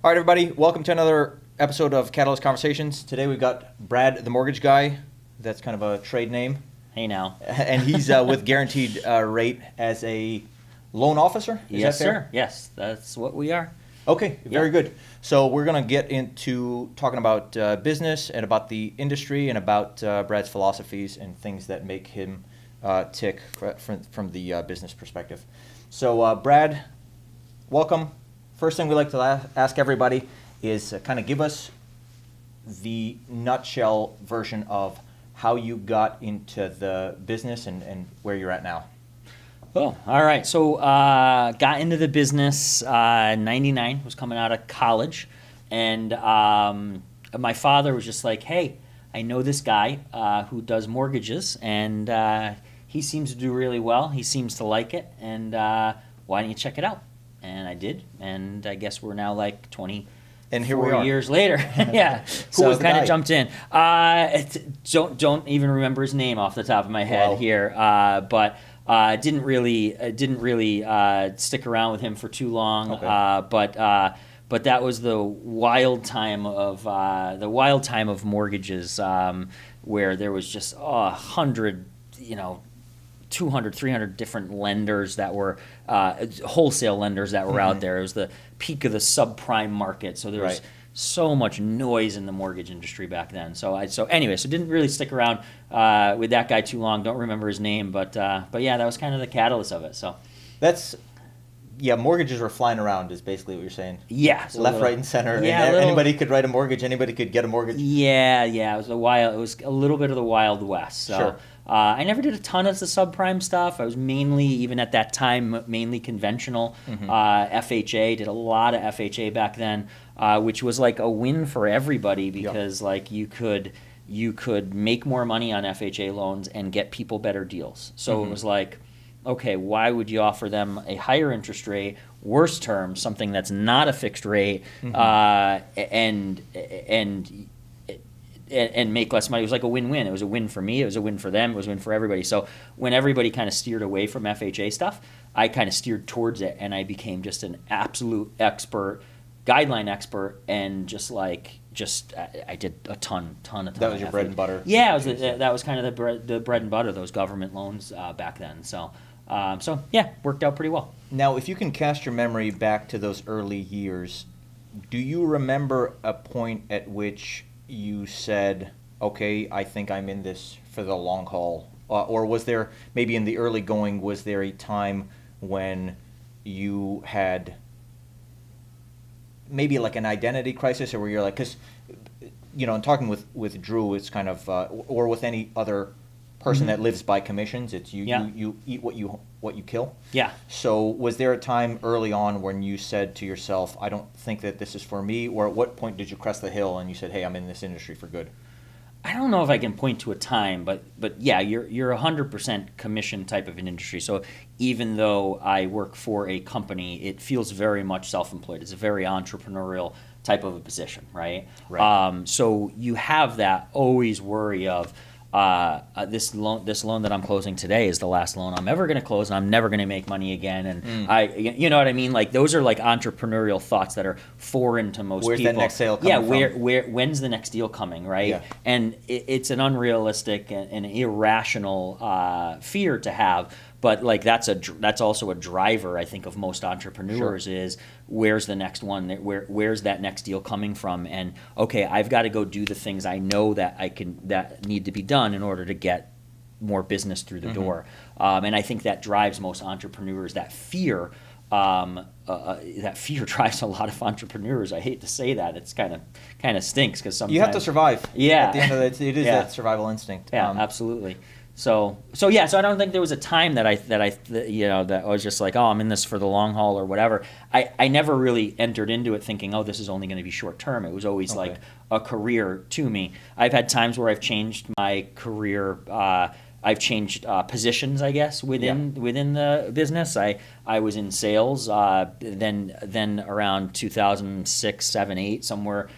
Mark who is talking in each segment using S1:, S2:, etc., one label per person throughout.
S1: All right, everybody, welcome to another episode of Catalyst Conversations. Today we've got Brad, the mortgage guy. That's kind of a trade name.
S2: Hey now.
S1: And he's with Guaranteed Rate as a loan officer?
S2: Yes, sir. Yes, that's what we are.
S1: Okay, very good. So we're going to get into talking about business and about the industry and about Brad's philosophies and things that make him tick from the business perspective. So Brad, welcome. First thing we like to ask everybody is kind of give us the nutshell version of how you got into the business and where you're at now.
S2: Oh, all right. So got into the business 99, was coming out of college. And my father was just like, hey, I know this guy who does mortgages, and he seems to do really well. He seems to like it. And why don't you check it out? And I did, and I guess we're now like 20
S1: and here we are.
S2: Years later. Yeah. So kind of jumped in. Don't even remember his name off the top of my head here. But didn't really stick around with him for too long. Okay. But that was the wild time of mortgages, where there was just 100, 200, 300 different lenders that were wholesale lenders that were out there. It was the peak of the subprime market, so there was so much noise in the mortgage industry back then. So didn't really stick around with that guy too long. Don't remember his name, but yeah, that was kind of the catalyst of it. So
S1: that's. Yeah, mortgages were flying around is basically what you're saying.
S2: Yeah.
S1: Left, right, and center. Yeah, and anybody could write a mortgage. Anybody could get a mortgage.
S2: Yeah. It was a little bit of the Wild West. So,
S1: sure.
S2: I never did a ton of the subprime stuff. I was mainly, even at that time, mainly conventional. FHA, did a lot of FHA back then, which was like a win for everybody because like you could make more money on FHA loans and get people better deals. So it was like, okay, why would you offer them a higher interest rate, worse terms, something that's not a fixed rate, and make less money? It was like a win-win. It was a win for me. It was a win for them. It was a win for everybody. So when everybody kind of steered away from FHA stuff, I kind of steered towards it, and I became just an absolute expert, guideline expert, and I did a ton.
S1: That was your bread and butter.
S2: Yeah, that was kind of the bread and butter, those government loans back then. So yeah, worked out pretty well.
S1: Now, if you can cast your memory back to those early years, do you remember a point at which you said, okay, I think I'm in this for the long haul? Or was there, maybe in the early going, was there a time when you had maybe like an identity crisis, or where you're like, because, in talking with Drew, it's kind of, or with any other person that lives by commissions, it's you eat what you kill. Yeah. So was there a time early on when you said to yourself, I don't think that this is for me, or at what point did you crest the hill and you said, hey, I'm in this industry for good?
S2: I don't know if I can point to a time, but yeah, you're 100% commission type of an industry. So even though I work for a company, it feels very much self-employed. It's a very entrepreneurial type of a position, right? So you have that always worry of, this loan that I'm closing today is the last loan I'm ever going to close, and I'm never going to make money again. And you know what I mean? Like those are like entrepreneurial thoughts that are foreign to most people.
S1: Where's that next sale coming from?
S2: When's the next deal coming, right?
S1: Yeah.
S2: And it's an unrealistic and irrational fear to have. But like that's also a driver, I think, of most entrepreneurs. Sure. Is where's the next one? Where's that next deal coming from? And okay, I've got to go do the things I know that need to be done in order to get more business through the door. And I think that drives most entrepreneurs. That fear drives a lot of entrepreneurs. I hate to say that. It's kind of stinks because sometimes
S1: you have to survive.
S2: Yeah.
S1: At the end of it is that survival instinct.
S2: Yeah, absolutely. So I don't think there was a time that I was just like, oh, I'm in this for the long haul or whatever. I never really entered into it thinking, oh, this is only going to be short term. It was always like a career to me. I've had times where I've changed my career. I've changed positions, I guess, within the business. I was in sales, then around 2006, 7, 8, somewhere,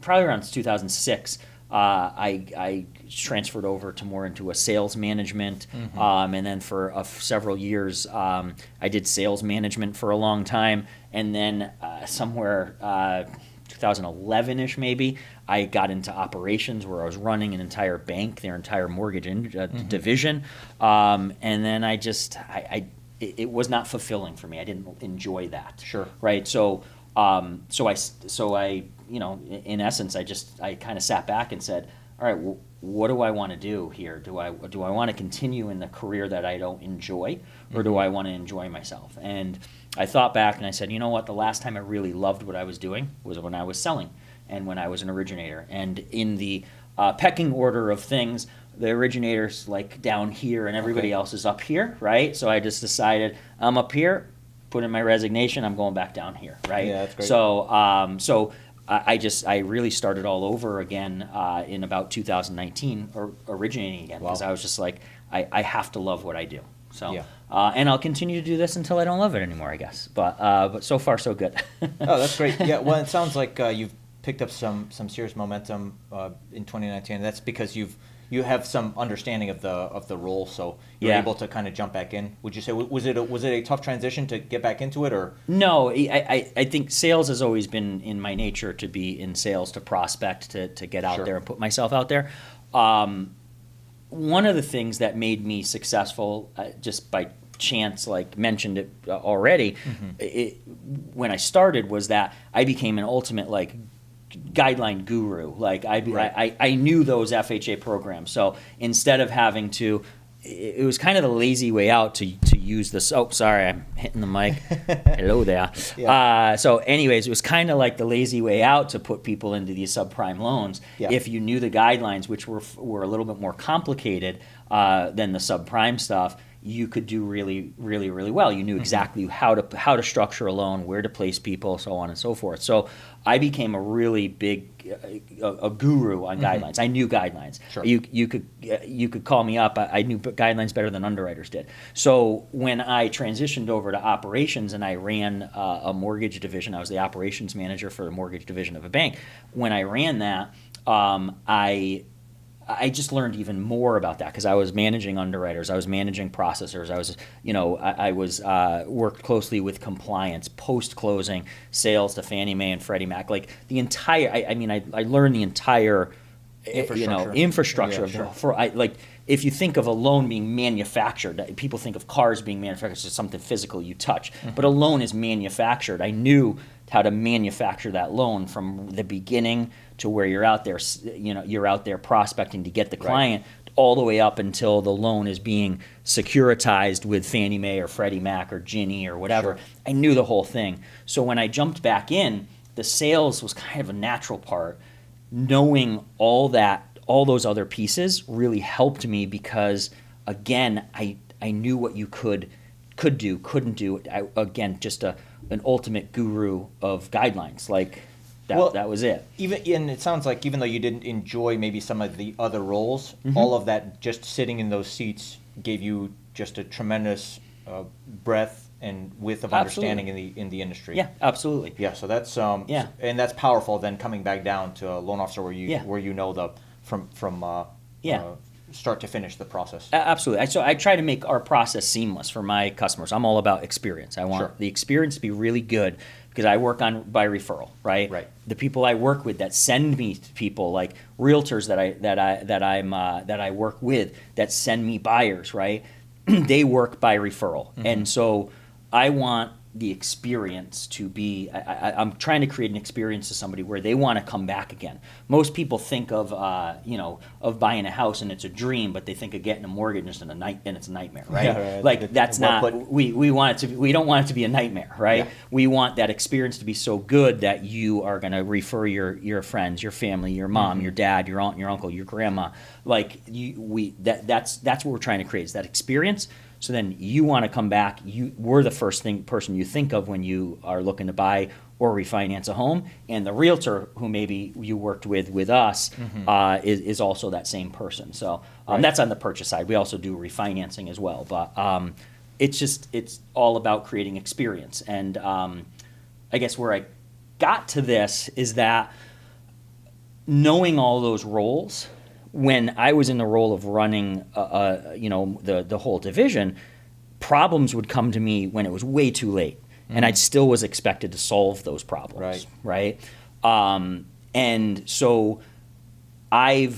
S2: probably around 2006. I transferred over to more into a sales management, and then for several years I did sales management for a long time, and then somewhere 2011-ish maybe, I got into operations where I was running an entire bank, their entire mortgage division, and then it was not fulfilling for me. I didn't enjoy that.
S1: Sure.
S2: Right. So I in essence, I kind of sat back and said, all right, well, what do I want to do here? Do I want to continue in the career that I don't enjoy, or do I want to enjoy myself? And I thought back and I said, you know what? The last time I really loved what I was doing was when I was selling and when I was an originator. And in the pecking order of things, the originator's like down here and everybody else is up here, right? So I just decided I'm up here, put in my resignation, I'm going back down here, right?
S1: Yeah, that's great.
S2: So I really started all over again in about 2019, or originating again, because I was just like, I have to love what I do. So,
S1: yeah.
S2: And I'll continue to do this until I don't love it anymore, I guess. But so far, so good.
S1: Oh, that's great. Yeah, well, it sounds like you've picked up some serious momentum in 2019. That's because you have some understanding of the role, so you're able to kind of jump back in. Would you say was it a tough transition to get back into it, or?
S2: No, I think sales has always been in my nature, to be in sales, to prospect, to get out there and put myself out there. One of the things that made me successful, just by chance, like mentioned it already, when I started, was that I became an ultimate guideline guru. Like I knew those FHA programs. So instead of having to, it was kind of the lazy way out to use this. Oh, sorry, I'm hitting the mic. Hello there. Yeah. So anyways, it was kind of like the lazy way out to put people into these subprime loans. Yeah. If you knew the guidelines, which were a little bit more complicated than the subprime stuff, you could do really, really, really well. You knew exactly how to structure a loan, where to place people, so on and so forth. So I became a really big a guru on guidelines. I knew guidelines.
S1: Sure.
S2: You could call me up. I knew guidelines better than underwriters did. So when I transitioned over to operations and I ran a mortgage division, I was the operations manager for the mortgage division of a bank. When I ran that, I just learned even more about that, because I was managing underwriters, I was managing processors, I was worked closely with compliance, post closing, sales to Fannie Mae and Freddie Mac, like the entire. I learned the entire infrastructure if you think of a loan being manufactured, people think of cars being manufactured as something physical you touch, but a loan is manufactured. I knew how to manufacture that loan from the beginning to where you're out there, you're out there prospecting to get the client, all the way up until the loan is being securitized with Fannie Mae or Freddie Mac or Ginnie or whatever. Sure. I knew the whole thing. So when I jumped back in, the sales was kind of a natural part. Knowing all those other pieces really helped me, because again, I knew what you could do, couldn't do. Just an ultimate guru of guidelines. That was it.
S1: And it sounds like even though you didn't enjoy maybe some of the other roles, all of that, just sitting in those seats, gave you just a tremendous breadth and width of understanding in the industry.
S2: Yeah, absolutely.
S1: Yeah, so that's and that's powerful. Then coming back down to a loan officer where you know from start to finish the process.
S2: Absolutely. So I try to make our process seamless for my customers. I'm all about experience. I want the experience to be really good, because I work by referral, right?
S1: Right.
S2: The people I work with that send me people, like realtors that I work with that send me buyers, right? They work by referral, and so I want the experience to be. I'm trying to create an experience to somebody where they want to come back again. Most people think of of buying a house and it's a dream, but they think of getting a mortgage and it's a nightmare, right?
S1: Yeah, right.
S2: That's not. We want it to. We don't want it to be a nightmare, right? Yeah. We want that experience to be so good that you are going to refer your friends, your family, your mom, your dad, your aunt, your uncle, your grandma. That's what we're trying to create, is that experience. So then you want to come back. We're the first person you think of when you are looking to buy or refinance a home, and the realtor who maybe you worked with us is also that same person. So that's on the purchase side. We also do refinancing as well, but it's all about creating experience. And I guess where I got to this is that knowing all those roles when I was in the role of running, the whole division, problems would come to me when it was way too late, and I still was expected to solve those problems. Right. And so I'm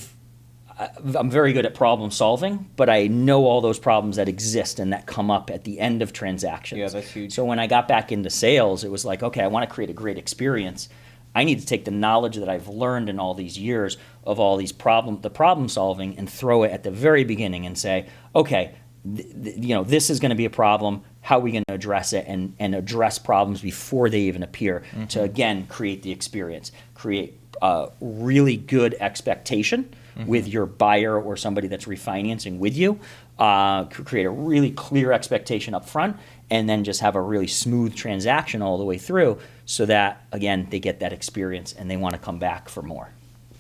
S2: very good at problem solving, but I know all those problems that exist and that come up at the end of transactions.
S1: Yeah, that's huge.
S2: So when I got back into sales, it was like, okay, I want to create a great experience. I need to take the knowledge that I've learned in all these years of all these the problem solving, and throw it at the very beginning and say, okay, this is going to be a problem. How are we going to address it, and address problems before they even appear, to again create the experience, create a really good expectation with your buyer or somebody that's refinancing with you, create a really clear expectation up front, and then just have a really smooth transaction all the way through, so that, again, they get that experience and they want to come back for more.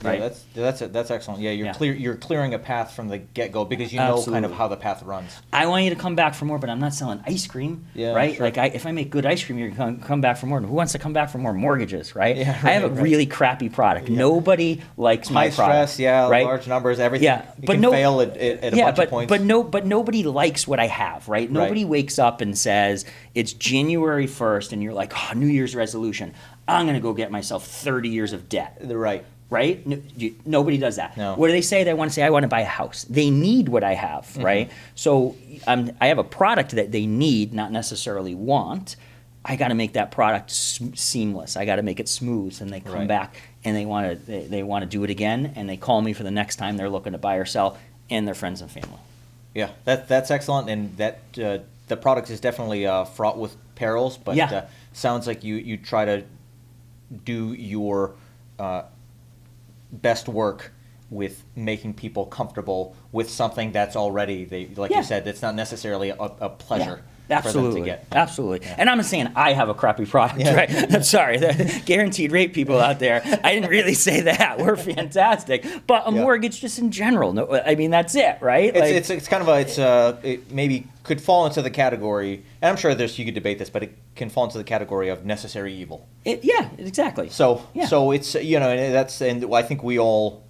S2: Right?
S1: Yeah, that's excellent. Yeah, you're clearing a path from the get-go, because you know kind of how the path runs.
S2: I want you to come back for more, but I'm not selling ice cream, right?
S1: Sure.
S2: Like if I make good ice cream, you're going to come back for more. Who wants to come back for more mortgages, right?
S1: Yeah,
S2: I have a really crappy product. Yeah. Nobody likes my product.
S1: High stress,
S2: right?
S1: Large numbers, everything.
S2: Yeah,
S1: but fail at a bunch of points.
S2: But nobody likes what I have, right? Nobody wakes up and says, it's January 1st, and you're like, oh, New Year's resolution, I'm going to go get myself 30 years of debt. Right? Nobody does that.
S1: No.
S2: What do they say? They want to say, I want to buy a house. They need what I have, right? So I have a product that they need, not necessarily want. I got to make that product seamless. I got to make it smooth, and they come back and they want to do it again, and they call me for the next time they're looking to buy or sell, and their friends and family.
S1: Yeah, that's excellent, and that the product is definitely fraught with perils, but sounds like you try to do your best work with making people comfortable with something that's already, you said, that's not necessarily a pleasure for them to get.
S2: Absolutely. Yeah. And I'm not saying I have a crappy product, right? I'm sorry. The guaranteed rate people out there, I didn't really say that. We're fantastic. But a mortgage just in general, no, I mean, that's it, right?
S1: It's kind of it maybe could fall into the category, and I'm sure you could debate this, but it can fall into the category of necessary evil.
S2: Exactly.
S1: So it's, and I think we all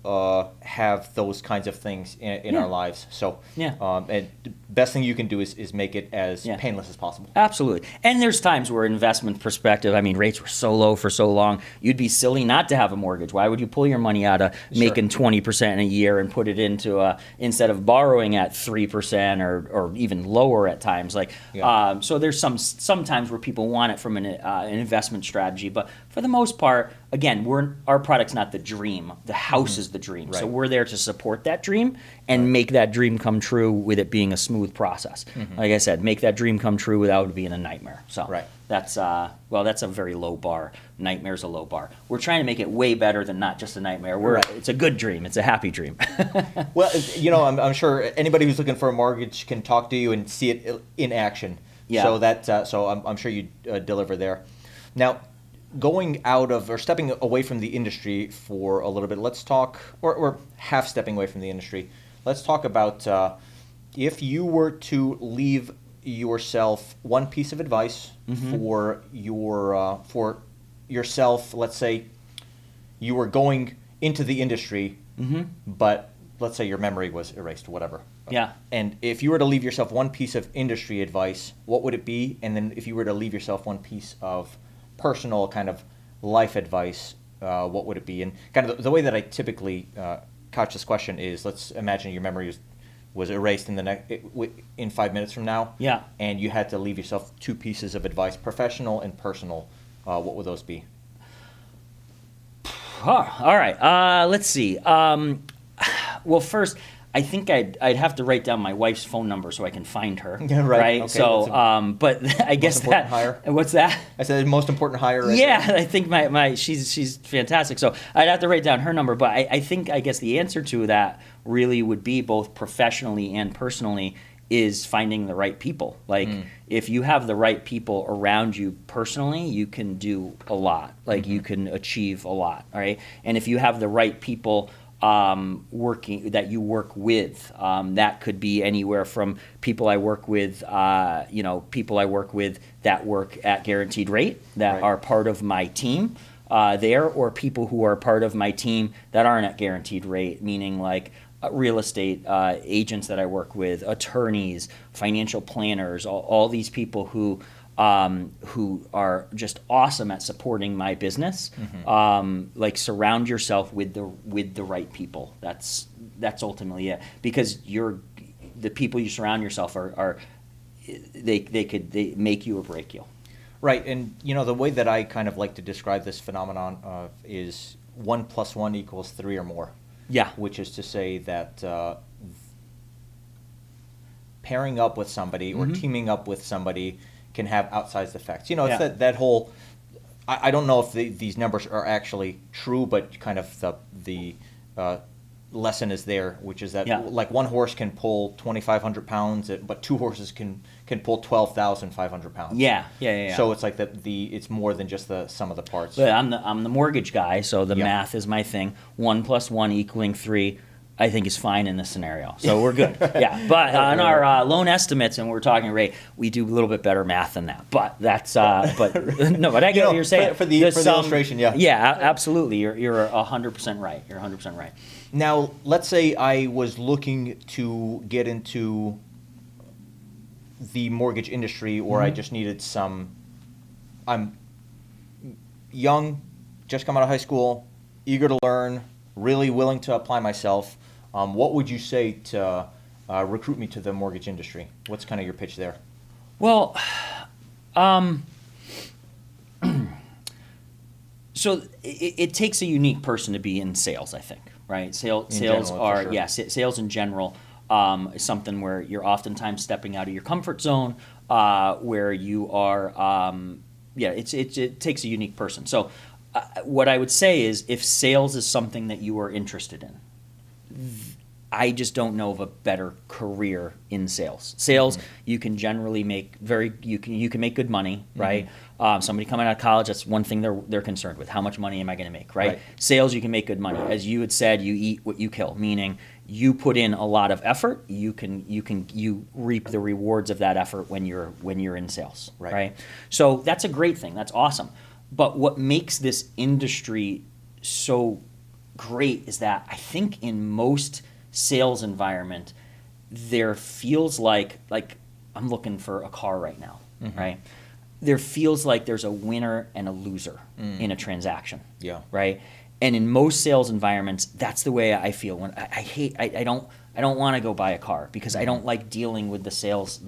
S1: have those kinds of things in our lives. So and the best thing you can do is make it as painless as possible.
S2: Absolutely. And there's times where investment perspective, I mean, rates were so low for so long, you'd be silly not to have a mortgage. Why would you pull your money out of making 20% a year and put it into instead of borrowing at 3% or even lower at times, so there's sometimes where people want it from an investment strategy, but for the most part, again, our product's not the dream. The house is the dream. Right. So we're there to support that dream and make that dream come true with it being a smooth process. Like I said, make that dream come true without it being a nightmare. So that's that's a very low bar. Nightmare's a low bar. We're trying to make it way better than not just a nightmare. It's a good dream. It's a happy dream.
S1: Well, I'm sure anybody who's looking for a mortgage can talk to you and see it in action. Yeah. So I'm sure you deliver there. Now, going out of or stepping away from the industry for a little bit, let's talk, or half stepping away from the industry, let's talk about if you were to leave yourself one piece of advice for yourself. Let's say you were going into the industry, but let's say your memory was erased, whatever.
S2: Yeah.
S1: And if you were to leave yourself one piece of industry advice, what would it be? And then if you were to leave yourself one piece of personal kind of life advice, what would it be? And kind of the way that I typically couch this question is, let's imagine your memory was erased in 5 minutes from now.
S2: Yeah.
S1: And you had to leave yourself two pieces of advice, professional and personal. What would those be?
S2: All right. Let's see. Well, first, I think I'd have to write down my wife's phone number so I can find her.
S1: Yeah, right. Okay,
S2: so, but I guess that.
S1: Hire.
S2: What's that?
S1: I said the most important hire. Right
S2: there. I think she's fantastic. So I'd have to write down her number. But I guess the answer to that really would be, both professionally and personally, is finding the right people. If you have the right people around you personally, you can do a lot. You can achieve a lot. All right. And if you have the right people that you work with, that could be anywhere from people I work with, people I work with that work at Guaranteed Rate that are part of my team there, or people who are part of my team that aren't at Guaranteed Rate, meaning real estate agents that I work with, attorneys, financial planners, all these people who are just awesome at supporting my business. Like, surround yourself with the right people. That's ultimately it, because the people you surround yourself are they make you or break you.
S1: Right, and the way that I kind of like to describe this phenomenon is 1 + 1 = 3 or more.
S2: Yeah.
S1: Which is to say that pairing up with somebody or teaming up with somebody can have outsized effects. It's that whole. I don't know if these numbers are actually true, but kind of the lesson is there, which is that like one horse can pull 2,500 pounds, but two horses can pull 12,500 pounds.
S2: Yeah.
S1: So it's like it's more than just the sum of the parts.
S2: But I'm the mortgage guy, so the math is my thing. 1 + 1 = 3. I think is fine in this scenario, so we're good. Yeah, but on our loan estimates, and we're talking rate, we do a little bit better math than that. But that's but no, but I get what you're saying
S1: for the illustration.
S2: Yeah, absolutely. You're 100% right. You're 100% right.
S1: Now, let's say I was looking to get into the mortgage industry, or I just needed I'm young, just come out of high school, eager to learn, really willing to apply myself. What would you say to recruit me to the mortgage industry? What's kind of your pitch there?
S2: Well, so it takes a unique person to be in sales, I think, right? Sales are, sure. Sales in general is something where you're oftentimes stepping out of your comfort zone, where you are, it takes a unique person. So what I would say is, if sales is something that you are interested in, I just don't know of a better career in sales. Sales, you can generally make you can make good money, right? Somebody coming out of college, that's one thing they're concerned with. How much money am I going to make, right? Sales, you can make good money. As you had said, you eat what you kill, meaning you put in a lot of effort. You reap the rewards of that effort when you're in sales, right? So that's a great thing. That's awesome. But what makes this industry so great is that I think in most sales environment, there feels like I'm looking for a car right now, right? There feels like there's a winner and a loser in a transaction, right? And in most sales environments, that's the way I feel. When I don't want to go buy a car, because I don't like dealing with the sales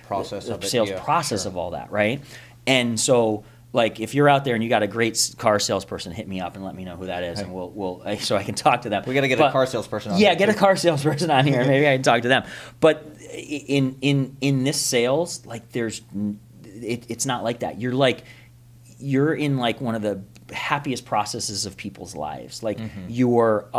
S2: process of all that, right? And so, like, if you're out there and you got a great car salesperson, hit me up and let me know who that is, and we'll so I can talk to them.
S1: We got to get a car salesperson on.
S2: Yeah, get a car salesperson on here. Maybe I can talk to them. But in this sales, like, it's not like that. You're in like one of the happiest processes of people's lives. Like, you're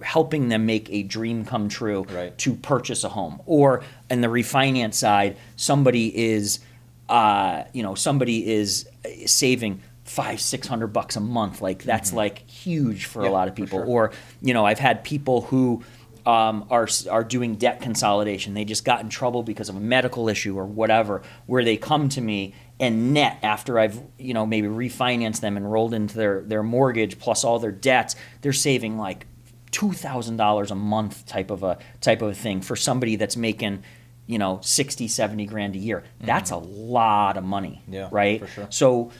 S2: helping them make a dream come true to purchase a home, or in the refinance side, somebody is saving $500-600 a month. Like, that's like huge for a lot of people. Or, I've had people who are doing debt consolidation. They just got in trouble because of a medical issue or whatever, where they come to me, and net, after I've maybe refinanced them and rolled into their mortgage plus all their debts, they're saving like $2,000 a month type of a thing, for somebody that's making 60-70 grand a year. That's a lot of money, right? For sure. So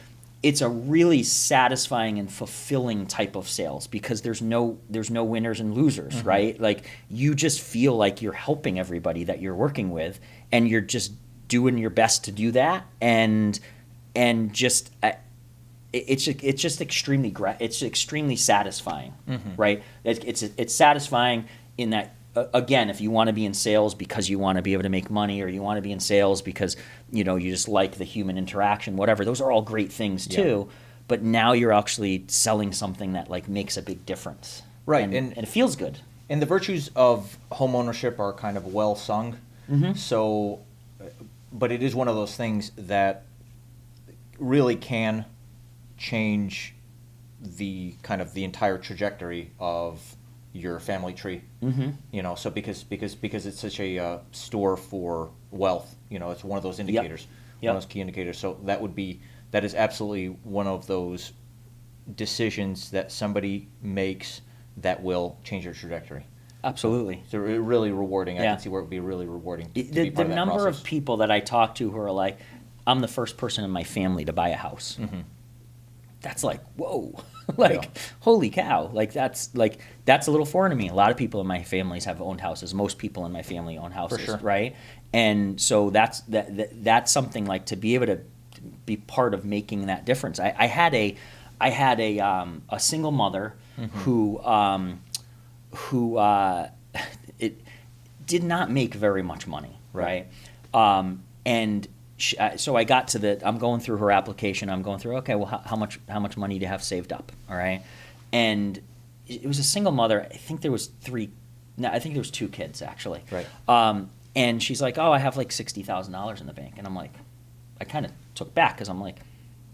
S2: it's a really satisfying and fulfilling type of sales, because there's no winners and losers, right? Like, you just feel like you're helping everybody that you're working with, and you're just doing your best to do that, and just it's just extremely satisfying, right? It's satisfying in that. Again, if you want to be in sales because you want to be able to make money, or you want to be in sales because you just like the human interaction, whatever, those are all great things too. But now you're actually selling something that like makes a big difference,
S1: right?
S2: And it feels good.
S1: And the virtues of home ownership are kind of well sung. So, but it is one of those things that really can change the entire trajectory of your family tree. So because it's such a store for wealth, it's one of those indicators, one of those key indicators. So that is absolutely one of those decisions that somebody makes that will change your trajectory.
S2: Absolutely.
S1: So really rewarding. I
S2: Yeah.
S1: can see where it would be really rewarding to
S2: The
S1: be part of that
S2: number
S1: process.
S2: of people that I talk to who are like, I'm the first person in my family to buy a house.
S1: Mhm.
S2: That's like, whoa, like,
S1: Yeah.
S2: holy cow. That's a little foreign to me. A lot of people in my families have owned houses. Most people in my family own houses,
S1: sure.
S2: right? And so that's something like to be able to be part of making that difference. I had a single mother who it did not make very much money, right? And so I got to I'm going through her application. I'm going through, okay, well, how much money do you have saved up, all right? And it was a single mother. I think there was two kids actually.
S1: Right.
S2: And she's like, oh, I have like $60,000 in the bank, and I'm like, I kind of took back because I'm like,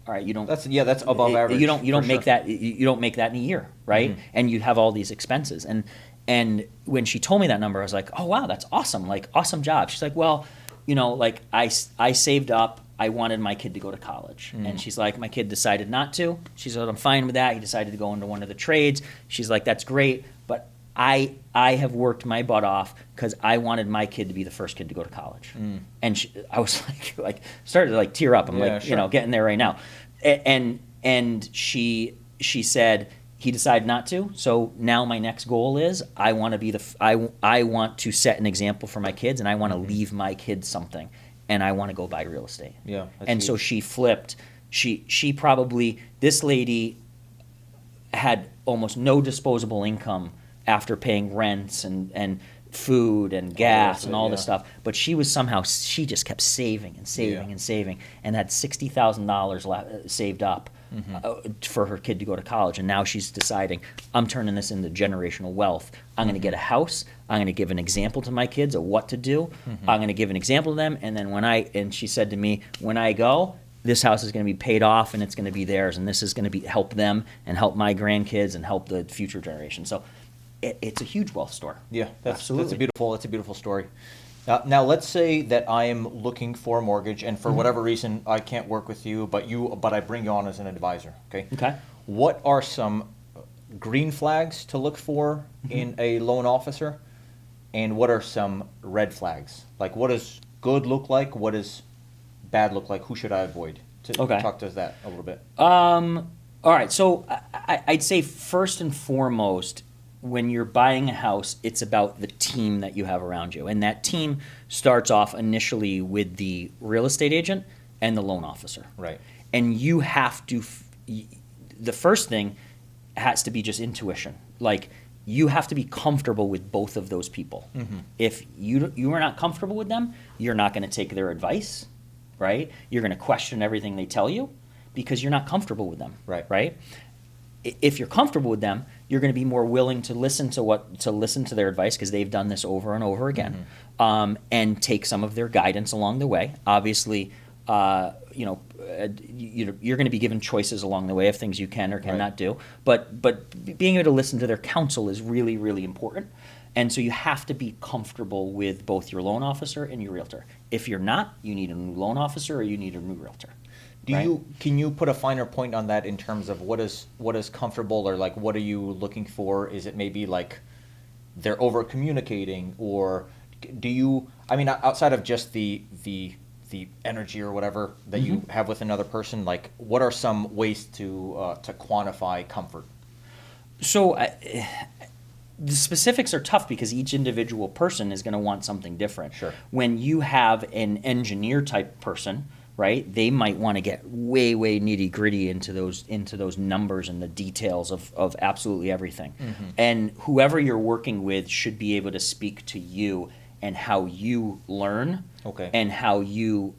S2: all right, you don't.
S1: That's above average.
S2: You don't
S1: for
S2: make
S1: sure.
S2: that. You don't make that in a year, right? And you have all these expenses. And when she told me that number, I was like, oh wow, that's awesome! Like, awesome job. She's like, well, like I saved up. I wanted my kid to go to college, and she's like, my kid decided not to. She said, I'm fine with that. He decided to go into one of the trades. She's like, that's great, but I have worked my butt off because I wanted my kid to be the first kid to go to college. And I was like started to like tear up. I'm
S1: Yeah,
S2: like,
S1: sure.
S2: getting there right now. And she said he decided not to. So now my next goal is I want to be I want to set an example for my kids, and I want to leave my kids something, and I want to go buy real estate.
S1: Yeah, that's
S2: And so
S1: huge.
S2: she flipped. She probably, this lady had almost no disposable income after paying rents and food and gas and all this stuff, but she just kept saving and saving and saving, and had $60,000 saved up for her kid to go to college. And now she's deciding, I'm turning this into generational wealth. I'm going to get a house. I'm going to give an example to my kids of what to do. I'm going to give an example to them, and then and she said to me, when I go, this house is going to be paid off, and it's going to be theirs, and this is going to help them and help my grandkids and help the future generation. So it's a huge wealth store.
S1: Yeah,
S2: Absolutely.
S1: That's a beautiful story. Now, let's say that I am looking for a mortgage, and for whatever reason I can't work with you, but I bring you on as an advisor. Okay.
S2: Okay.
S1: What are some green flags to look for in a loan officer, and what are some red flags? Like, what does good look like? What does bad look like? Who should I avoid?
S2: Okay.
S1: Talk to us that a little bit.
S2: All right. So I'd say first and foremost, when you're buying a house, it's about the team that you have around you. And that team starts off initially with the real estate agent and the loan officer.
S1: Right.
S2: And you have to, the first thing has to be just intuition. Like, you have to be comfortable with both of those people. If you are not comfortable with them, you're not going to take their advice, right? You're going to question everything they tell you because you're not comfortable with them,
S1: Right.
S2: right? If you're comfortable with them, you're going to be more willing to listen to their advice because they've done this over and over again, and take some of their guidance along the way. Obviously, you're going to be given choices along the way of things you can or cannot do, but being able to listen to their counsel is really, really important. And so you have to be comfortable with both your loan officer and your realtor. If you're not, you need a new loan officer or you need a new realtor.
S1: Can you put a finer point on that in terms of what is comfortable, or like what are you looking for? Is it maybe like they're over communicating, or outside of just the energy or whatever that you have with another person, like what are some ways to quantify comfort?
S2: So the specifics are tough because each individual person is going to want something different.
S1: Sure.
S2: When you have an engineer type person, right, they might want to get way nitty gritty into those numbers and the details of absolutely everything. And whoever you're working with should be able to speak to you and how you learn, and how you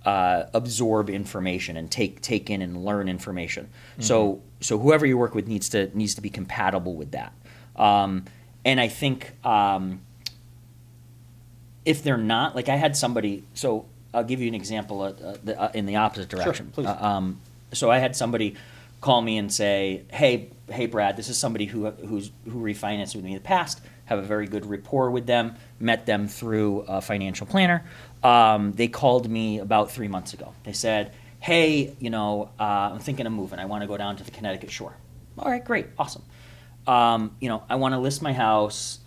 S2: absorb information and take in and learn information. So whoever you work with needs to be compatible with that. And I think if they're not, like I had somebody, so I'll give you an example in the opposite direction.
S1: Sure, please.
S2: So I had somebody call me and say, hey Brad, this is somebody who refinanced with me in the past, have a very good rapport with them, met them through a financial planner. They called me about 3 months ago. They said, hey, I'm thinking of moving. I want to go down to the Connecticut shore. All right, great, awesome. I want to list my house.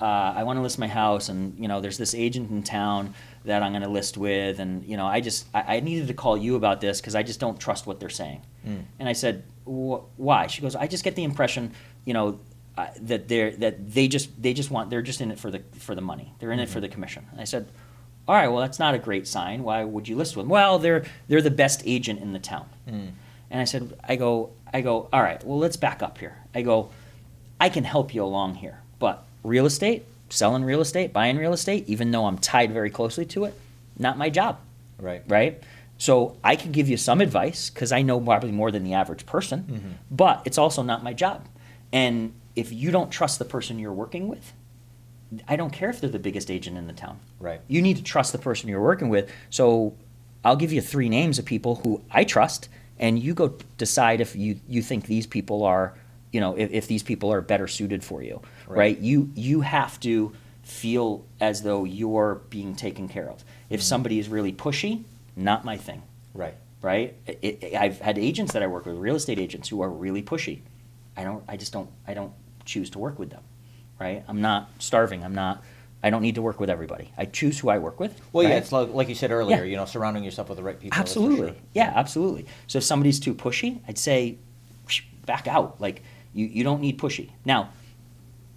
S2: And there's this agent in town that I'm going to list with, and I needed to call you about this because I just don't trust what they're saying. And I said, why? She goes, I just get the impression, that they're just in it for the money. They're in it for the commission. And I said, all right, well, that's not a great sign. Why would you list with them? Well, they're the best agent in the town. And I go, all right, well, let's back up here. I go, I can help you along here, but real estate, selling real estate, buying real estate, even though I'm tied very closely to it, not my job. Right? So I can give you some advice because I know probably more than the average person, but it's also not my job. And if you don't trust the person you're working with, I don't care if they're the biggest agent in the town.
S1: Right.
S2: You need to trust the person you're working with. So I'll give you 3 names of people who I trust, and you go decide if you think these people are, if these people are better suited for you, right? You have to feel as though you're being taken care of. If somebody is really pushy, not my thing. Right? I've had agents that I work with, real estate agents, who are really pushy. I don't choose to work with them. Right? I'm not starving. I don't need to work with everybody. I choose who I work with.
S1: Well,
S2: right?
S1: yeah, it's like you said earlier, surrounding yourself with the right people.
S2: Absolutely.
S1: Sure.
S2: Yeah, absolutely. So if somebody's too pushy, I'd say, back out. Like, you don't need pushy. Now,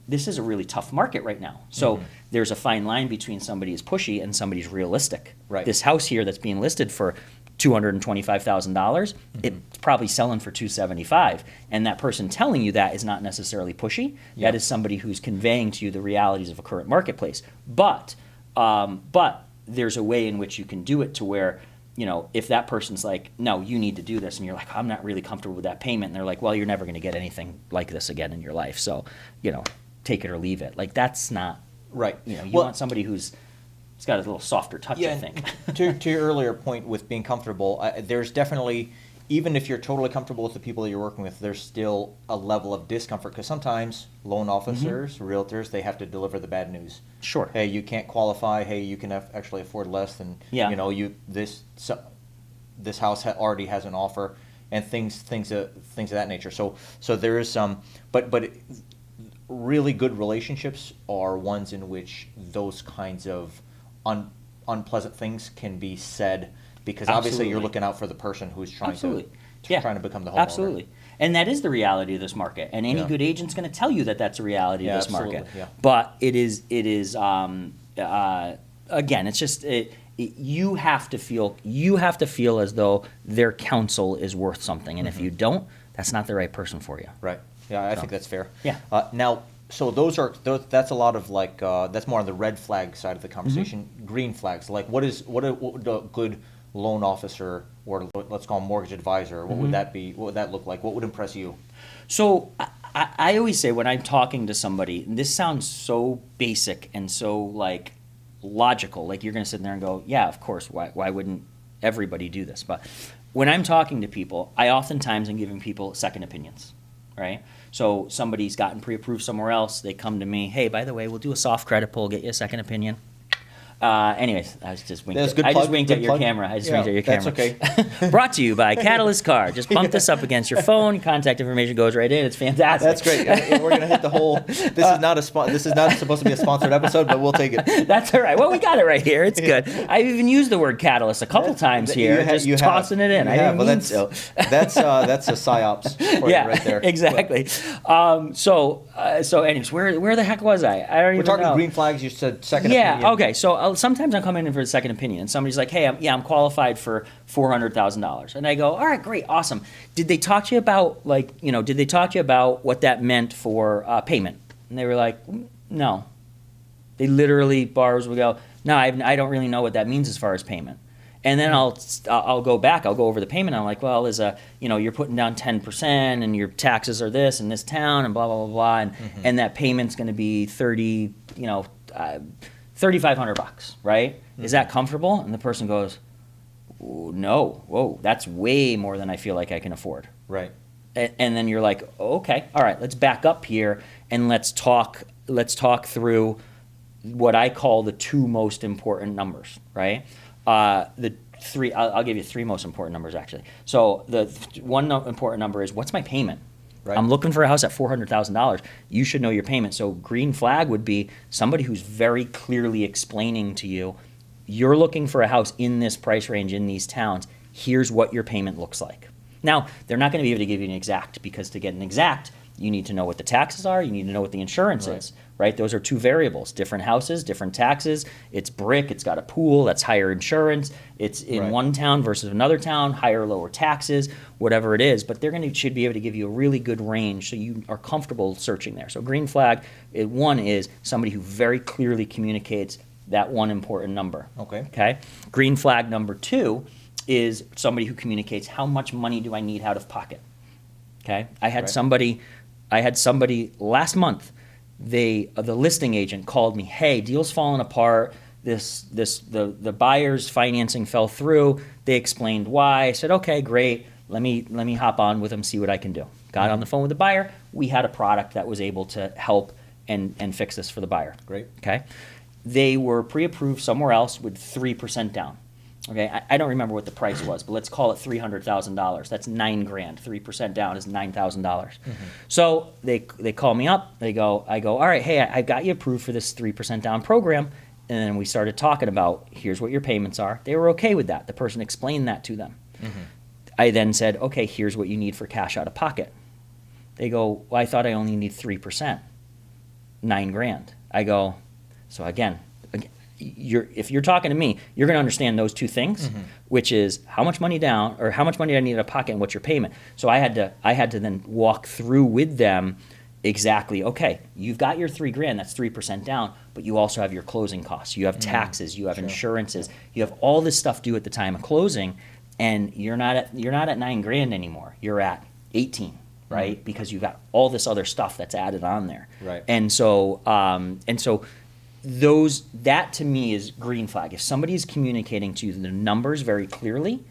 S2: this is a really tough market right now. So there's a fine line between somebody who's pushy and somebody's realistic.
S1: Right.
S2: This house here that's being listed for $225,000, it's probably selling for $275,000, and that person telling you that is not necessarily pushy. That is somebody who's conveying to you the realities of a current marketplace. But there's a way in which you can do it to where, if that person's like, no, you need to do this, and you're like, I'm not really comfortable with that payment, and they're like, well, you're never going to get anything like this again in your life, so take it or leave it. Like, that's not
S1: right.
S2: You want somebody who's got a little softer touch, I think.
S1: To your earlier point with being comfortable, there's definitely, even if you're totally comfortable with the people that you're working with, there's still a level of discomfort because sometimes loan officers, realtors, they have to deliver the bad news.
S2: Sure.
S1: Hey, you can't qualify. Hey, you can actually afford less than this house already has an offer, and things of that nature. So there is some, but really good relationships are ones in which those kinds of unpleasant things can be said, because obviously you're looking out for the person who's trying to become the homeowner.
S2: Absolutely. And that is the reality of this market. And any good agent's going to tell you that that's a reality of this market.
S1: Yeah.
S2: But it is again, it's just you have to feel as though their counsel is worth something. And if you don't, that's not the right person for you.
S1: Right. Yeah, I think that's fair.
S2: Yeah.
S1: Now, so that's a lot of that's more on the red flag side of the conversation. Green flags, like what would a good loan officer, or let's call him mortgage advisor, what would that be? What would that look like? What would impress you?
S2: So I always say when I'm talking to somebody, and this sounds so basic and so like logical, like you're going to sit there and go, yeah, of course, why wouldn't everybody do this? But when I'm talking to people, I oftentimes am giving people second opinions, right? So somebody's gotten pre-approved somewhere else, they come to me, hey, by the way, we'll do a soft credit pull, get you a second opinion. Anyways, I was just winked. I just winked at your camera. That's
S1: okay.
S2: Brought to you by Catalyst Car. Just bump this up against your phone. Contact information goes right in. It's fantastic.
S1: That's great. We're gonna hit the whole. This is not supposed to be a sponsored episode, but we'll take it.
S2: That's all right. Well, we got it right here. It's good. I've even used the word catalyst a couple times here. Just tossing it in. I didn't mean so.
S1: That's a psyops for you right there.
S2: Exactly. So anyways, where the heck was I? I don't even know.
S1: We're talking green flags. You said second opinion.
S2: Yeah. Okay. So sometimes I'm coming in for a second opinion, and somebody's like, hey, I'm qualified for $400,000. And I go, all right, great, awesome. Did they talk to you about, what that meant for payment? And they were like, no. They literally, borrowers would go, no, I don't really know what that means as far as payment. And then I'll go back, I'll go over the payment, and I'm like, well, you're putting down 10%, and your taxes are this in this town, and blah, blah, blah, blah, and that payment's going to be $3,500, right? Is that comfortable? And the person goes, no, whoa, that's way more than I feel like I can afford.
S1: Right.
S2: And then you're like, okay, all right, let's back up here and let's talk through what I call the 2 most important numbers, right? I'll give you 3 most important numbers, actually. So the one important number is, what's my payment?
S1: Right.
S2: I'm looking for a house at $400,000. You should know your payment. So green flag would be somebody who's very clearly explaining to you, you're looking for a house in this price range in these towns. Here's what your payment looks like. Now, they're not going to be able to give you an exact, because to get an exact, you need to know what the taxes are, you need to know what the insurance is, right? Those are two variables. Different houses, different taxes. It's brick, it's got a pool, that's higher insurance. It's in one town versus another town, higher or lower taxes, whatever it is. But should be able to give you a really good range so you are comfortable searching there. So green flag, one is somebody who very clearly communicates that one important number. Okay. Green flag number 2 is somebody who communicates how much money do I need out of pocket. Okay. I had somebody last month. The listing agent called me. Hey, deal's falling apart. The buyer's financing fell through. They explained why. I said, okay, great. Let me hop on with them, see what I can do. Got on the phone with the buyer. We had a product that was able to help and fix this for the buyer.
S1: Great.
S2: Okay. They were pre-approved somewhere else with 3% down. Okay, I don't remember what the price was, but let's call it $300,000. That's $9,000. 3% down is $9,000. So they call me up. I go, all right, hey, I got you approved for this 3% down program. And then we started talking about, here's what your payments are. They were okay with that. The person explained that to them. I then said, okay, here's what you need for cash out of pocket. They go, well, I thought I only need 3%, $9,000. I go, so again, if you're talking to me, you're going to understand those two things, which is how much money down or how much money I need out of pocket and what's your payment. So I had to then walk through with them exactly, okay, you've got your $3,000, that's 3% down, but you also have your closing costs, you have taxes, you have insurances, you have all this stuff due at the time of closing, and you're not at $9,000 anymore. You're at 18, right? Because you've got all this other stuff that's added on there,
S1: right?
S2: And so that to me is green flag. If somebody is communicating to you the numbers very clearly,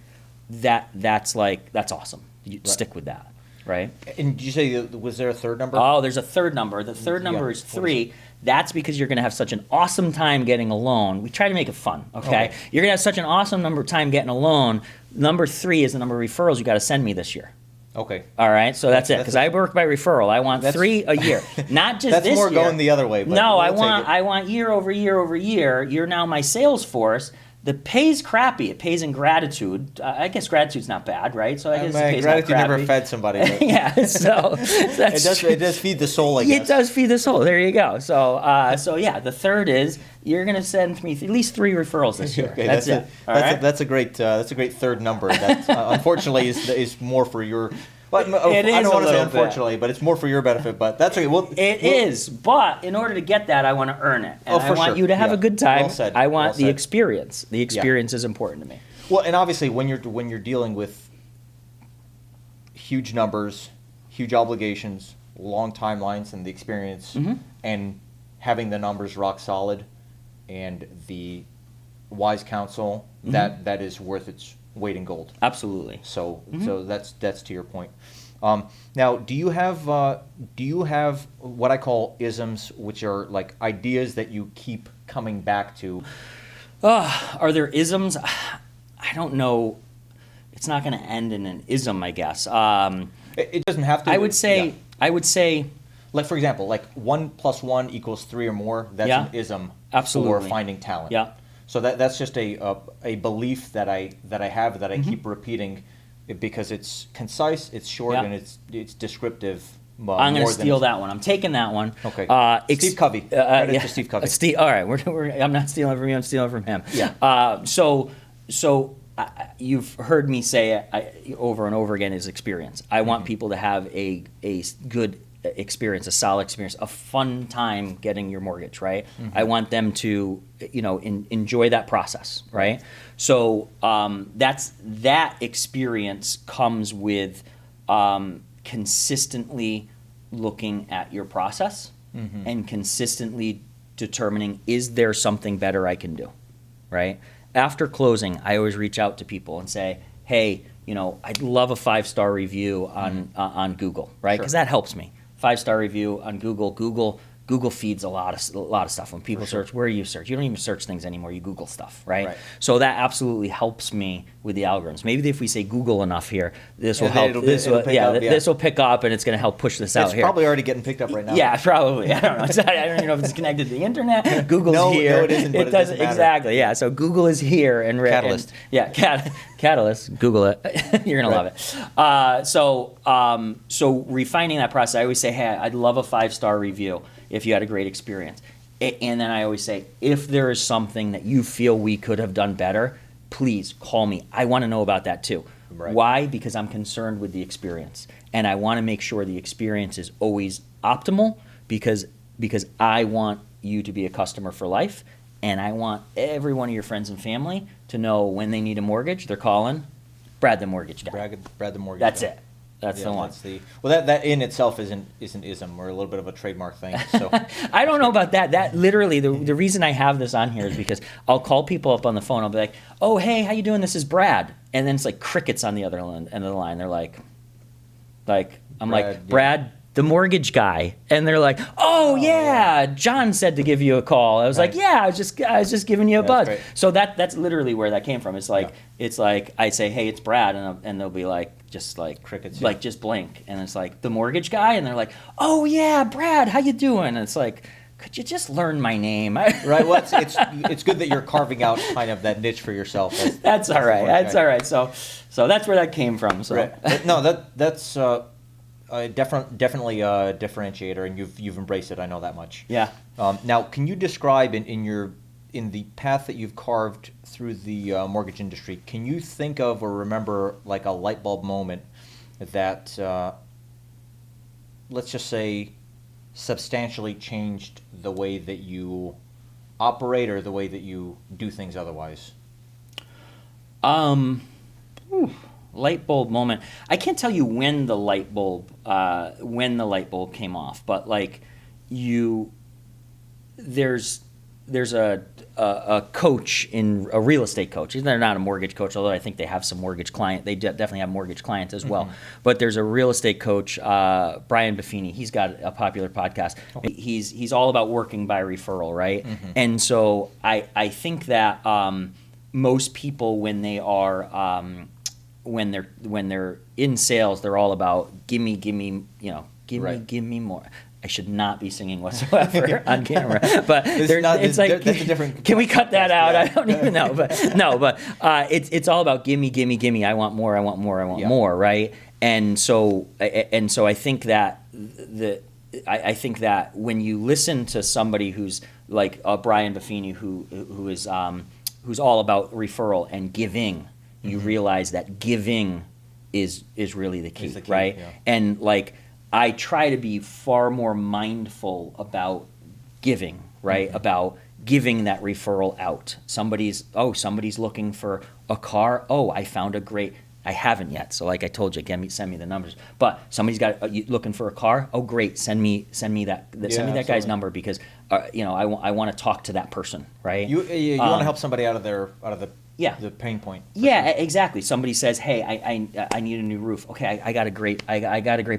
S2: that's awesome. You stick with that, right?
S1: And did you say, was there a third number?
S2: Oh, there's a third number. The third number is 3. That's because you're going to have such an awesome time getting a loan. We try to make it fun, okay? You're going to have such an awesome time getting a loan. Number 3 is the number of referrals you got to send me this year.
S1: Okay.
S2: All right, so that's it. Because I work by referral. I want 3 a year, not just
S1: that's
S2: this
S1: more
S2: year.
S1: Going the other way. But
S2: no, I want year over year over year. You're now my sales force. The pay's crappy. It pays in gratitude. I guess gratitude's not bad, right? So I guess it pays
S1: gratitude
S2: not
S1: never fed somebody. But
S2: yeah, so that's
S1: it does feed the soul. I guess
S2: it does feed the soul. There you go. So yeah, the third is you're going to send me at least 3 referrals this year.
S1: Okay,
S2: that's it.
S1: That's a great third number. That unfortunately is more for your. Well,
S2: it is
S1: I don't want to say
S2: bit.
S1: Unfortunately, but it's more for your benefit. But that's okay.
S2: It is. But in order to get that, I want to earn it. And I want you to have a good time.
S1: Well said.
S2: I want the experience. The experience is important to me.
S1: Well, and obviously, when you're dealing with huge numbers, huge obligations, long timelines, and the experience, and having the numbers rock solid, and the wise counsel, that is worth its weight in gold.
S2: Absolutely.
S1: So that's to your point. Now, do you have what I call isms, which are like ideas that you keep coming back to?
S2: Are there isms? I don't know. It's not going to end in an ism, I guess.
S1: It doesn't have to.
S2: I would say,
S1: like for example, like 1 + 1 = 3 or more. That's an ism.
S2: Absolutely.
S1: For finding talent.
S2: Yeah.
S1: So that's just a belief that I have that I keep repeating, because it's concise, it's short, and it's descriptive.
S2: I'm going to steal that one. I'm taking that one.
S1: Okay. Steve Covey. To Steve Covey.
S2: All right. I'm not stealing from you. I'm stealing from him.
S1: Yeah.
S2: So you've heard me say it over and over again is experience. I want people to have a good experience, a solid experience, a fun time getting your mortgage, right? I want them to, enjoy that process, right? So that experience comes with consistently looking at your process and consistently determining, is there something better I can do, right? After closing, I always reach out to people and say, hey, I'd love a 5-star review on Google, right? Because that helps me. 5-star review on Google. Google Google feeds a lot of stuff. When people search, where you search, you don't even search things anymore. You Google stuff, right? So that absolutely helps me with the algorithms. Maybe if we say Google enough here, this will help. This will pick up, and it's going to help push this out here.
S1: It's probably already getting picked up right now.
S2: Yeah, probably. I don't know. I don't even know if it's connected to the internet. Google's here.
S1: No, it isn't. But it doesn't matter.
S2: Exactly. Yeah. So Google is here and
S1: Catalyst.
S2: Catalyst. Google it. You're gonna love it. So refining that process, I always say, hey, I'd love a 5-star review if you had a great experience. And then I always say, if there is something that you feel we could have done better, please call me. I want to know about that too.
S1: Right.
S2: Why? Because I'm concerned with the experience, and I want to make sure the experience is always optimal, because I want you to be a customer for life, and I want every one of your friends and family to know when they need a mortgage, they're calling Brad the mortgage guy.
S1: Brad the mortgage
S2: That's
S1: guy.
S2: it. That's the one.
S1: That in itself isn't ism, or a little bit of a trademark thing. So
S2: I don't know about that. That literally, the reason I have this on here is because I'll call people up on the phone. I'll be like, "Oh, hey, how you doing? This is Brad," and then it's like crickets on the other end of the line. They're like, Brad, the mortgage guy, and they're like, "Oh yeah, John said to give you a call." I was like, "Yeah, I was just giving you a buzz."
S1: Great.
S2: So that's literally where that came from. It's like I say, "Hey, it's Brad," and they'll be like, just like
S1: crickets,
S2: like just blink, and it's like the mortgage guy, and they're like, "Oh yeah, Brad, how you doing?" And it's like, could you just learn my name?
S1: Right. Well, it's good that you're carving out kind of that niche for yourself.
S2: That's all right. That's all right. So that's where that came from. So
S1: right. No, that's definitely a differentiator, and you've embraced it. I know that much.
S2: Yeah.
S1: Now, can you describe in the path that you've carved through the mortgage industry, can you think of or remember like a light bulb moment that, let's just say, substantially changed the way that you operate or the way that you do things otherwise?
S2: Light bulb moment. I can't tell you when the light bulb came off, but like there's a coach, in a real estate coach. They're not a mortgage coach, although I think they have some mortgage client. They definitely have mortgage clients as well. But there's a real estate coach, Brian Buffini. He's got a popular podcast. Okay. He's all about working by referral, right? And so I think that most people, when they are when they're in sales, they're all about give me, give me more. I should not be singing whatsoever on camera, but it's like, that's a different. Can we cut that out? Yeah. I don't even know, but it's all about gimme. I want more, right? And so I think that I think that when you listen to somebody who's like Brian Buffini, who's all about referral and giving, you realize that giving is really the key, right? Yeah. And like, I try to be far more mindful about giving, right? About giving that referral out. Somebody's looking for a car. Oh, I found I haven't yet. So like I told you, send me the numbers. But somebody's looking for a car. Oh, great. Send me that guy's number, because I want to talk to that person, right? You
S1: want to help somebody out of the pain point.
S2: Yeah, exactly. Somebody says, "Hey, I need a new roof." Okay, I got a great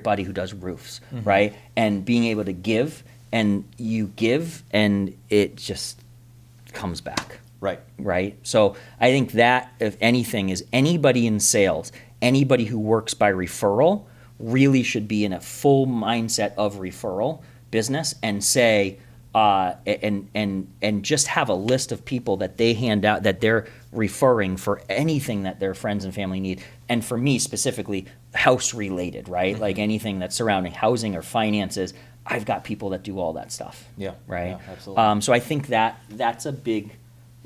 S2: buddy who does roofs, right? And being able to give, and you give, and it just comes back. Right. So I think that, if anything, is anybody in sales, anybody who works by referral, really should be in a full mindset of referral business, and say, and just have a list of people that they hand out, that they're referring for anything that their friends and family need. And for me specifically, house related, right? Like anything that's surrounding housing or finances, I've got people that do all that stuff.
S1: Yeah.
S2: Right.
S1: Yeah, absolutely.
S2: So I think that's a big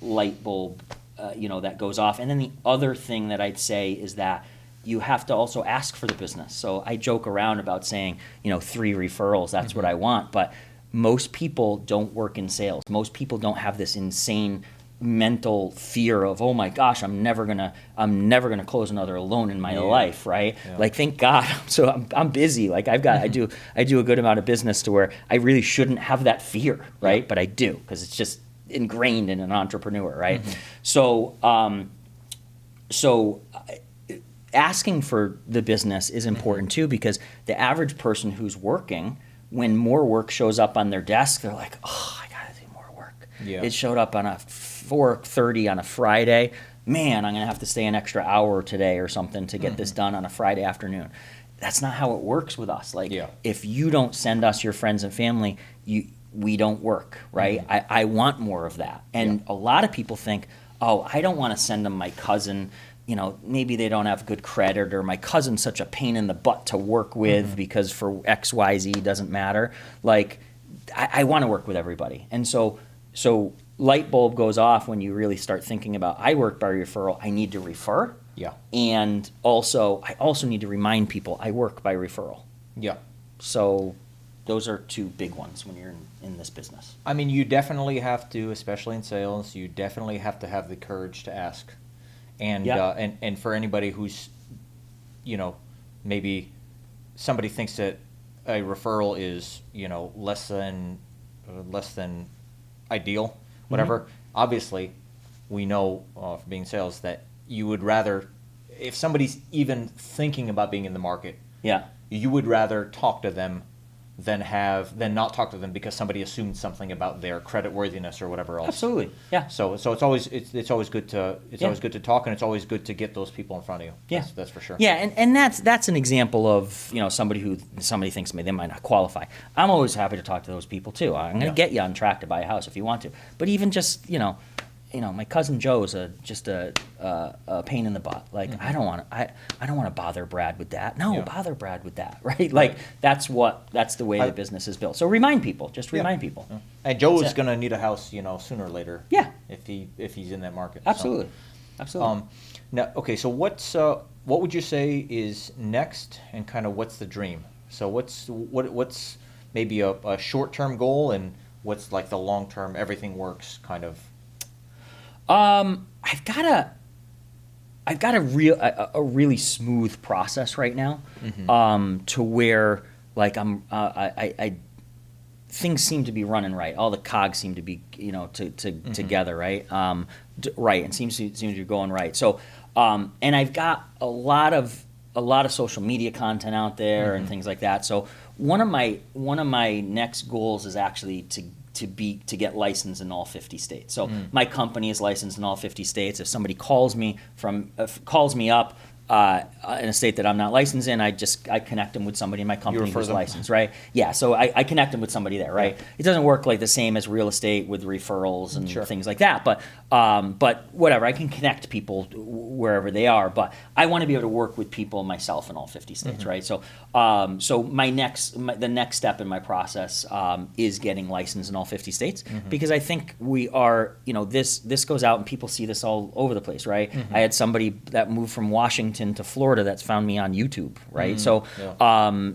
S2: light bulb, that goes off. And then the other thing that I'd say is that you have to also ask for the business. So I joke around about saying, 3 referrals, that's what I want. But most people don't work in sales. Most people don't have this insane mental fear of, oh my gosh, I'm never gonna close another loan in my life, right? Yeah. Like, thank God. So I'm busy. Like I do a good amount of business to where I really shouldn't have that fear, right? Yeah. But I do, because it's just ingrained in an entrepreneur, right? So asking for the business is important too, because the average person who's working when more work shows up on their desk, they're like, oh, I got to do more work.
S1: Yeah.
S2: It showed up on a 4:30 on a Friday. Man, I'm going to have to stay an extra hour today or something to get this done on a Friday afternoon. That's not how it works with us. Like, if you don't send us your friends and family, we don't work, right? I want more of that. And a lot of people think, oh, I don't want to send them my cousin. You know, maybe they don't have good credit, or my cousin's such a pain in the butt to work with because for X, Y, Z doesn't matter. Like, I want to work with everybody. And so light bulb goes off when you really start thinking about, I work by referral, I need to refer.
S1: Yeah.
S2: And I also need to remind people I work by referral.
S1: Yeah.
S2: So those are two big ones when you're in this business.
S1: I mean, you definitely have to, especially in sales, you definitely have to have the courage to ask. And and for anybody who's, you know, maybe somebody thinks that a referral is, you know, less than ideal, whatever. Obviously, we know from being sales that you would rather, if somebody's even thinking about being in the market, you would rather talk to them than not talk to them because somebody assumed something about their credit worthiness or whatever else.
S2: Absolutely, yeah.
S1: So it's always good to always good to talk, and it's always good to get those people in front of you.
S2: Yeah,
S1: that's for sure.
S2: Yeah, and that's an example of, you know, somebody thinks they might not qualify. I'm always happy to talk to those people too. I'm going to get you on track to buy a house if you want to. But even just, you know, my cousin Joe's just a pain in the butt. Like, I don't want to bother Brad with that. No, bother Brad with that, right? Like, that's the way the business is built. So remind people, remind people.
S1: Yeah. And Joe is going to need a house, you know, sooner or later.
S2: Yeah.
S1: If he's in that market.
S2: Absolutely.
S1: So,
S2: absolutely.
S1: Now, okay, so what would you say is next, and kind of what's the dream? So what's maybe a short-term goal, and what's like the long-term, everything works kind of?
S2: I've got a really smooth process right now, to where, like, things seem to be running right. All the cogs seem to be, you know, together, right? Right, and seems to be going right. So, and I've got a lot of social media content out there and things like that. So one of my next goals is actually to get licensed in all 50 states. So my company is licensed in all 50 states. If somebody calls me up in a state that I'm not licensed in, I connect them with somebody in my company who's licensed, right? Yeah, so I connect them with somebody there, right? Yeah. It doesn't work like the same as real estate with referrals and things like that, but whatever, I can connect people wherever they are, but I want to be able to work with people myself in all 50 states, right? So the next step in my process is getting licensed in all 50 states, because I think we are, you know, this goes out and people see this all over the place, right? I had somebody that moved from Washington to Florida that's found me on YouTube, right? So,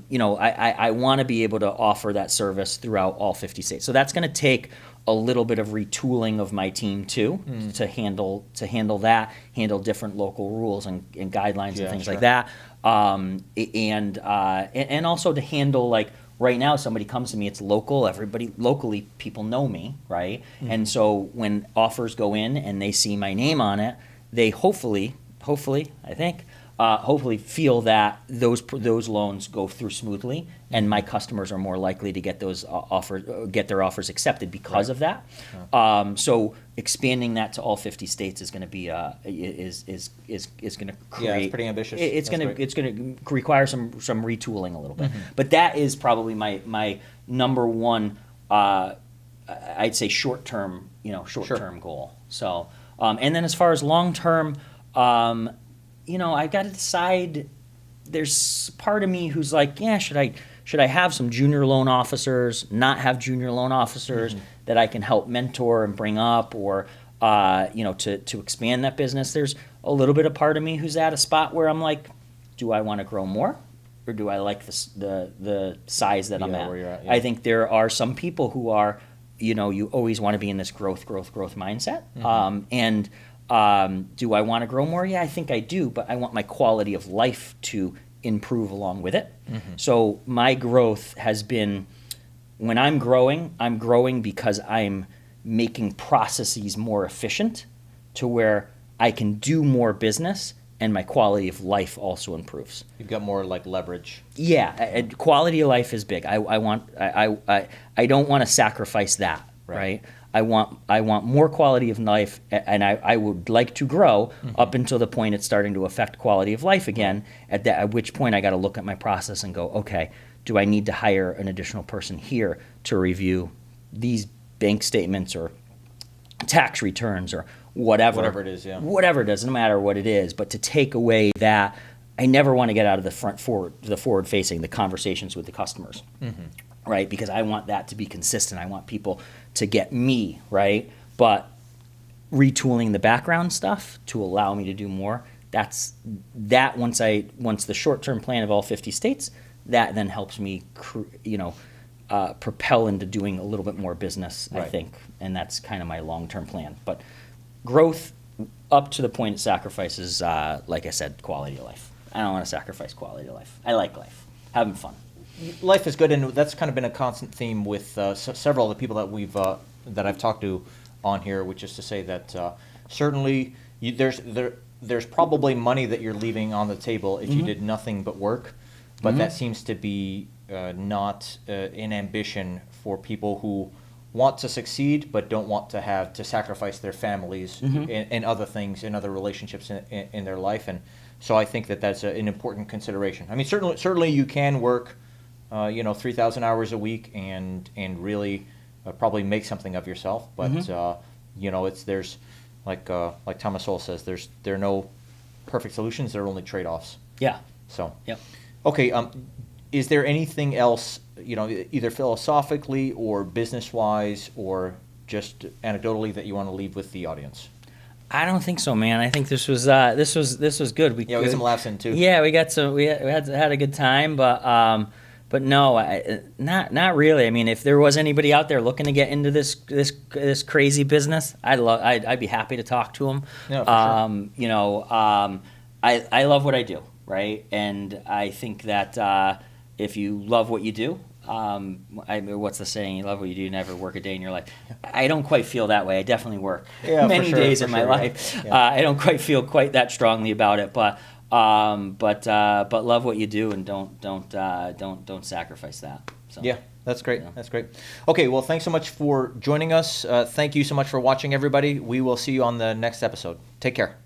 S2: you know, I want to be able to offer that service throughout all 50 states. So that's going to take a little bit of retooling of my team too, to handle different local rules and guidelines and things like that, and also to handle, like, right now somebody comes to me, it's local, everybody locally, people know me, right? And so when offers go in and they see my name on it, they hopefully feel that those loans go through smoothly, and my customers are more likely to get those get their offers accepted because of that. So expanding that to all 50 states is going to be is going to create.
S1: Yeah, it's pretty ambitious.
S2: It's going to require some retooling a little bit, but that is probably my number one. I'd say short term goal. So, and then as far as long term. You know, I've got to decide. There's part of me who's like, yeah, should I have some junior loan officers, not have junior loan officers that I can help mentor and bring up, or you know, to expand that business. There's a little bit of part of me who's at a spot where I'm like, do I want to grow more, or do I like the size that I'm at? Where you're at, I think there are some people who are, you know, you always want to be in this growth mindset, and do I want to grow more? Yeah, I think I do, but I want my quality of life to improve along with it. So my growth has been, when I'm growing because I'm making processes more efficient, to where I can do more business and my quality of life also improves.
S1: You've got more like leverage.
S2: Yeah, quality of life is big. I don't want to sacrifice that, right? I want more quality of life, and I would like to grow up until the point it's starting to affect quality of life again. At which point I got to look at my process and go, okay, do I need to hire an additional person here to review these bank statements or tax returns or whatever
S1: it is, yeah.
S2: Whatever it is, no matter what it is, but to take away that, I never want to get out of the forward facing, the conversations with the customers, right? Because I want that to be consistent. I want people to get me, right? But retooling the background stuff to allow me to do more, once the short-term plan of all 50 states, that then helps me, propel into doing a little bit more business, I think, and that's kind of my long-term plan. But growth up to the point it sacrifices, like I said, quality of life. I don't want to sacrifice quality of life. I like life, having fun.
S1: Life is good, and that's kind of been a constant theme with several of the people that that I've talked to on here, which is to say that certainly there's probably money that you're leaving on the table if you did nothing but work, but that seems to be not an ambition for people who want to succeed but don't want to have to sacrifice their families and other things and other relationships in their life. And so I think that that's an important consideration. I mean, certainly you can work 3,000 hours a week and really probably make something of yourself, but there's like Thomas Sowell says, there are no perfect solutions, there are only trade-offs.
S2: Yeah.
S1: So
S2: yep.
S1: Okay, is there anything else, either philosophically or business-wise or just anecdotally, that you want to leave with the audience?
S2: I don't think so, man. I think this was good. We
S1: got some laughs in too.
S2: Yeah, we had a good time, but no, not really. I mean, if there was anybody out there looking to get into this crazy business, I'd be happy to talk to them.
S1: Yeah, for sure.
S2: I love what I do, right? And I think that if you love what you do, what's the saying? You love what you do, never work a day in your life. I don't quite feel that way. I definitely work many days in my life. Yeah. I don't quite feel quite that strongly about it, but love what you do and don't sacrifice that. So,
S1: yeah, that's great. That's great. Okay, well, thanks so much for joining us. Thank you so much for watching, everybody. We will see you on the next episode. Take care.